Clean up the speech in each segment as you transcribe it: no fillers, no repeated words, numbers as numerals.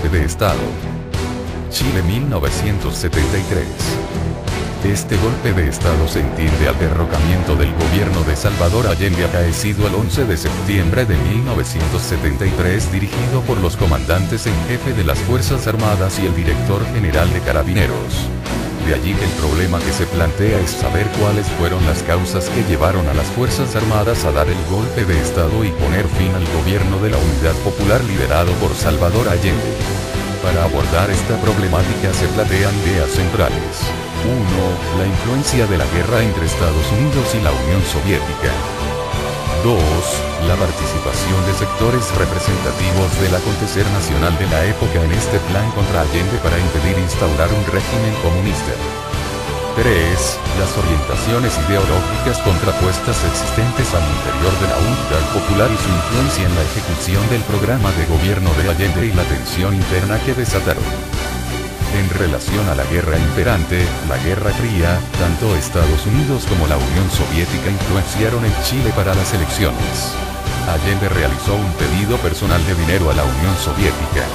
golpe de Estado. Chile 1973. Este golpe de Estado se entiende al derrocamiento del gobierno de Salvador Allende acaecido el 11 de septiembre de 1973 dirigido por los comandantes en jefe de las Fuerzas Armadas y el director general de Carabineros. De allí que el problema que se plantea es saber cuáles fueron las causas que llevaron a las Fuerzas Armadas a dar el golpe de Estado y poner fin al gobierno de la Unidad Popular liderado por Salvador Allende. Para abordar esta problemática se plantean ideas centrales. 1. La influencia de la guerra entre Estados Unidos y la Unión Soviética. 2. La participación de sectores representativos del acontecer nacional de la época en este plan contra Allende para impedir instaurar un régimen comunista. 3. Las orientaciones ideológicas contrapuestas existentes al interior de la Unidad Popular y su influencia en la ejecución del programa de gobierno de Allende y la tensión interna que desataron. En relación a la guerra imperante, la Guerra Fría, tanto Estados Unidos como la Unión Soviética influenciaron en Chile para las elecciones. Allende realizó un pedido personal de dinero a la Unión Soviética.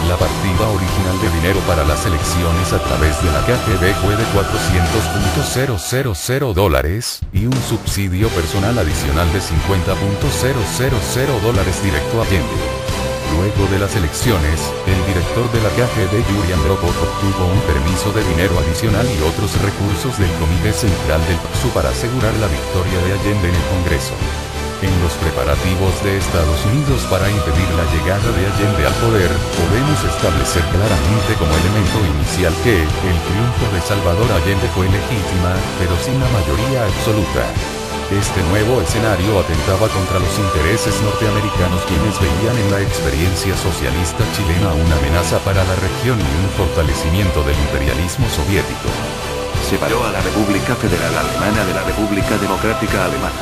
La partida original de dinero para las elecciones a través de la KGB fue de $400.000 y un subsidio personal adicional de $50.000 directo a Allende. Luego de las elecciones, el director de la KGB Yuri Andropov obtuvo un permiso de dinero adicional y otros recursos del Comité Central del PSUV para asegurar la victoria de Allende en el Congreso. En los preparativos de Estados Unidos para impedir la llegada de Allende al poder, podemos establecer claramente como elemento inicial que el triunfo de Salvador Allende fue legítima, pero sin la mayoría absoluta. Este nuevo escenario atentaba contra los intereses norteamericanos quienes veían en la experiencia socialista chilena una amenaza para la región y un fortalecimiento del imperialismo soviético. Separó a la República Federal Alemana de la República Democrática Alemana.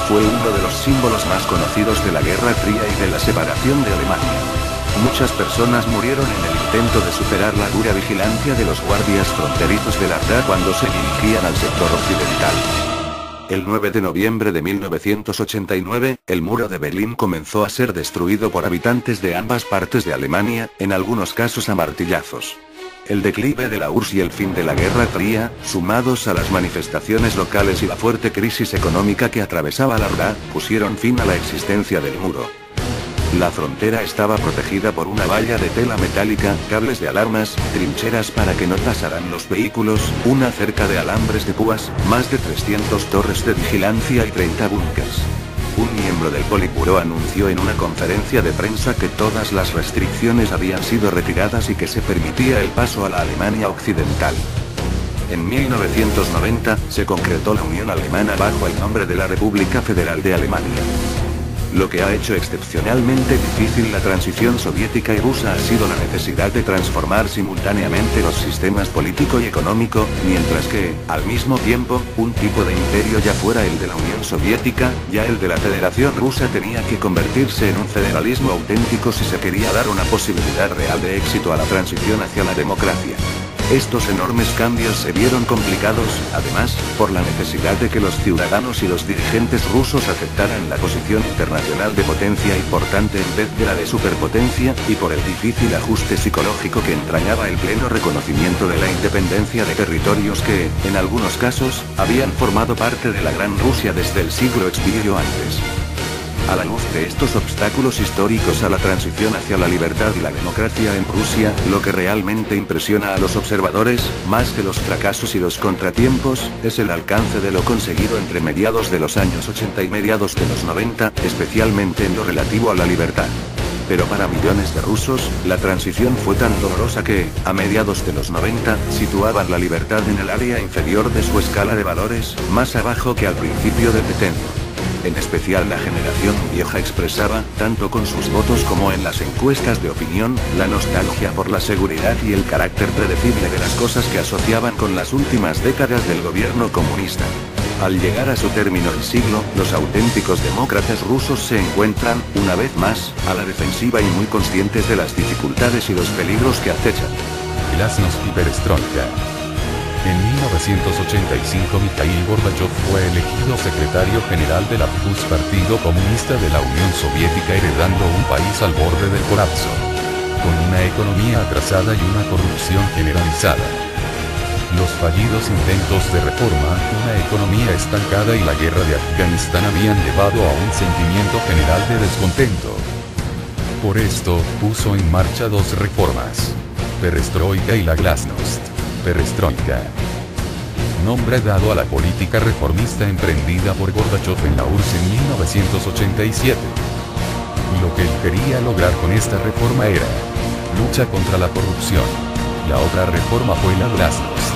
Fue uno de los símbolos más conocidos de la Guerra Fría y de la separación de Alemania. Muchas personas murieron en el intento de superar la dura vigilancia de los guardias fronterizos de la RDA cuando se dirigían al sector occidental. El 9 de noviembre de 1989, el muro de Berlín comenzó a ser destruido por habitantes de ambas partes de Alemania, en algunos casos a martillazos. El declive de la URSS y el fin de la Guerra Fría, sumados a las manifestaciones locales y la fuerte crisis económica que atravesaba la RDA, pusieron fin a la existencia del muro. La frontera estaba protegida por una valla de tela metálica, cables de alarmas, trincheras para que no pasaran los vehículos, una cerca de alambres de púas, más de 300 torres de vigilancia y 30 búnkers. Un miembro del Politburó anunció en una conferencia de prensa que todas las restricciones habían sido retiradas y que se permitía el paso a la Alemania occidental. En 1990, se concretó la Unión Alemana bajo el nombre de la República Federal de Alemania. Lo que ha hecho excepcionalmente difícil la transición soviética y rusa ha sido la necesidad de transformar simultáneamente los sistemas político y económico, mientras que, al mismo tiempo, un tipo de imperio ya fuera el de la Unión Soviética, ya el de la Federación Rusa tenía que convertirse en un federalismo auténtico si se quería dar una posibilidad real de éxito a la transición hacia la democracia. Estos enormes cambios se vieron complicados, además, por la necesidad de que los ciudadanos y los dirigentes rusos aceptaran la posición internacional de potencia importante en vez de la de superpotencia, y por el difícil ajuste psicológico que entrañaba el pleno reconocimiento de la independencia de territorios que, en algunos casos, habían formado parte de la Gran Rusia desde el siglo XVIII antes. A la luz de estos obstáculos históricos a la transición hacia la libertad y la democracia en Rusia, lo que realmente impresiona a los observadores, más que los fracasos y los contratiempos, es el alcance de lo conseguido entre mediados de los años 80 y mediados de los 90, especialmente en lo relativo a la libertad. Pero para millones de rusos, la transición fue tan dolorosa que, a mediados de los 90, situaban la libertad en el área inferior de su escala de valores, más abajo que al principio del decenio. En especial la generación vieja expresaba, tanto con sus votos como en las encuestas de opinión, la nostalgia por la seguridad y el carácter predecible de las cosas que asociaban con las últimas décadas del gobierno comunista. Al llegar a su término el siglo, los auténticos demócratas rusos se encuentran, una vez más, a la defensiva y muy conscientes de las dificultades y los peligros que acechan. Glasnost y Perestroika. En 1985 Mikhail Gorbachev fue elegido secretario general de la PUS Partido Comunista de la Unión Soviética heredando un país al borde del colapso. con una economía atrasada y una corrupción generalizada. Los fallidos intentos de reforma, una economía estancada y la guerra de Afganistán habían llevado a un sentimiento general de descontento. Por esto, puso en marcha dos reformas: perestroika y la glasnost. Perestroika, nombre dado a la política reformista emprendida por Gorbachov en la URSS en 1987. Lo que él quería lograr con esta reforma era lucha contra la corrupción. La otra reforma fue la glasnost.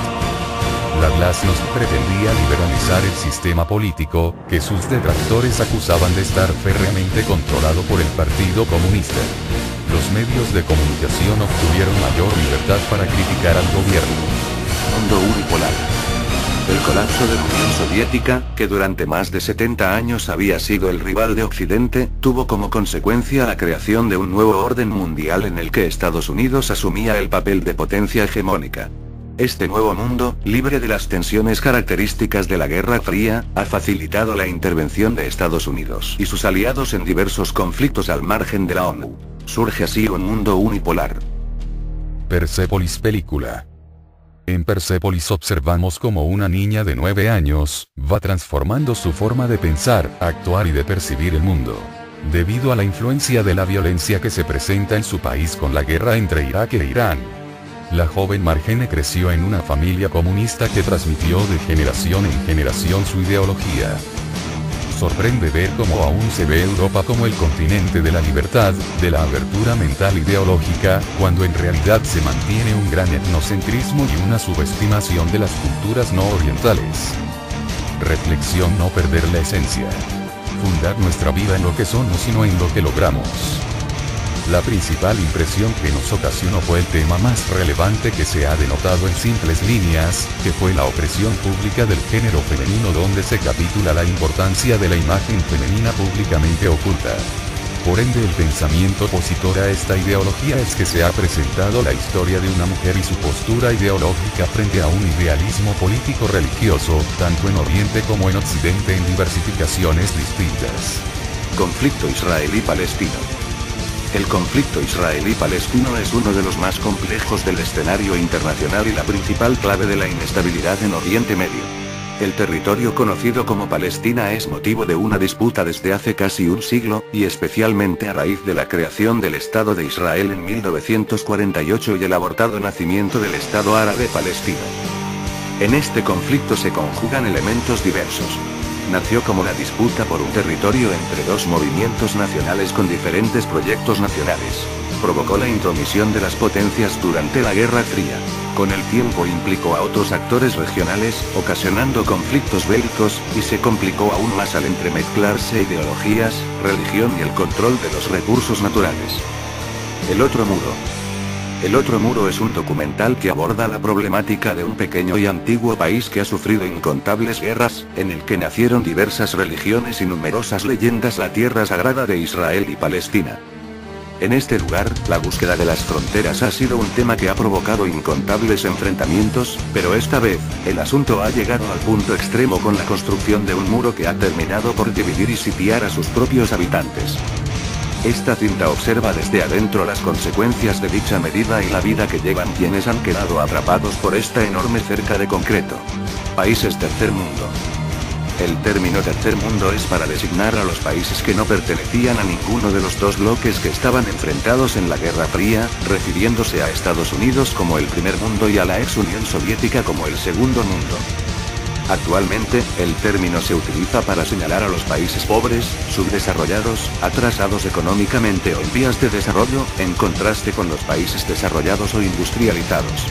La glasnost pretendía liberalizar el sistema político, que sus detractores acusaban de estar férreamente controlado por el Partido Comunista. Los medios de comunicación obtuvieron mayor libertad para criticar al gobierno. Mundo unipolar. El colapso de la Unión Soviética, que durante más de 70 años había sido el rival de Occidente, tuvo como consecuencia la creación de un nuevo orden mundial en el que Estados Unidos asumía el papel de potencia hegemónica. Este nuevo mundo, libre de las tensiones características de la Guerra Fría, ha facilitado la intervención de Estados Unidos y sus aliados en diversos conflictos al margen de la ONU. Surge así un mundo unipolar. Persepolis película. En Persepolis observamos cómo una niña de 9 años va transformando su forma de pensar, actuar y de percibir el mundo. Debido a la influencia de la violencia que se presenta en su país con la guerra entre Irak e Irán. La joven Marjane creció en una familia comunista que transmitió de generación en generación su ideología. Sorprende ver cómo aún se ve Europa como el continente de la libertad, de la abertura mental ideológica, cuando en realidad se mantiene un gran etnocentrismo y una subestimación de las culturas no orientales. Reflexión: no perder la esencia. Fundar nuestra vida en lo que somos y no en lo que logramos. La principal impresión que nos ocasionó fue el tema más relevante que se ha denotado en simples líneas, que fue la opresión pública del género femenino, donde se capitula la importancia de la imagen femenina públicamente oculta. Por ende, el pensamiento opositor a esta ideología es que se ha presentado la historia de una mujer y su postura ideológica frente a un idealismo político religioso, tanto en Oriente como en Occidente, en diversificaciones distintas. Conflicto israelí-palestino. El conflicto israelí-palestino es uno de los más complejos del escenario internacional y la principal clave de la inestabilidad en Oriente Medio. El territorio conocido como Palestina es motivo de una disputa desde hace casi un siglo, y especialmente a raíz de la creación del Estado de Israel en 1948 y el abortado nacimiento del Estado árabe palestino. En este conflicto se conjugan elementos diversos. Nació como la disputa por un territorio entre dos movimientos nacionales con diferentes proyectos nacionales. Provocó la intromisión de las potencias durante la Guerra Fría. Con el tiempo implicó a otros actores regionales, ocasionando conflictos bélicos, y se complicó aún más al entremezclarse ideologías, religión y el control de los recursos naturales. El otro muro. El otro muro es un documental que aborda la problemática de un pequeño y antiguo país que ha sufrido incontables guerras, en el que nacieron diversas religiones y numerosas leyendas, la tierra sagrada de Israel y Palestina. En este lugar, la búsqueda de las fronteras ha sido un tema que ha provocado incontables enfrentamientos, pero esta vez, el asunto ha llegado al punto extremo con la construcción de un muro que ha terminado por dividir y sitiar a sus propios habitantes. Esta cinta observa desde adentro las consecuencias de dicha medida y la vida que llevan quienes han quedado atrapados por esta enorme cerca de concreto. Países tercer mundo. El término tercer mundo es para designar a los países que no pertenecían a ninguno de los dos bloques que estaban enfrentados en la Guerra Fría, refiriéndose a Estados Unidos como el primer mundo y a la ex Unión Soviética como el segundo mundo. Actualmente, el término se utiliza para señalar a los países pobres, subdesarrollados, atrasados económicamente o en vías de desarrollo, en contraste con los países desarrollados o industrializados.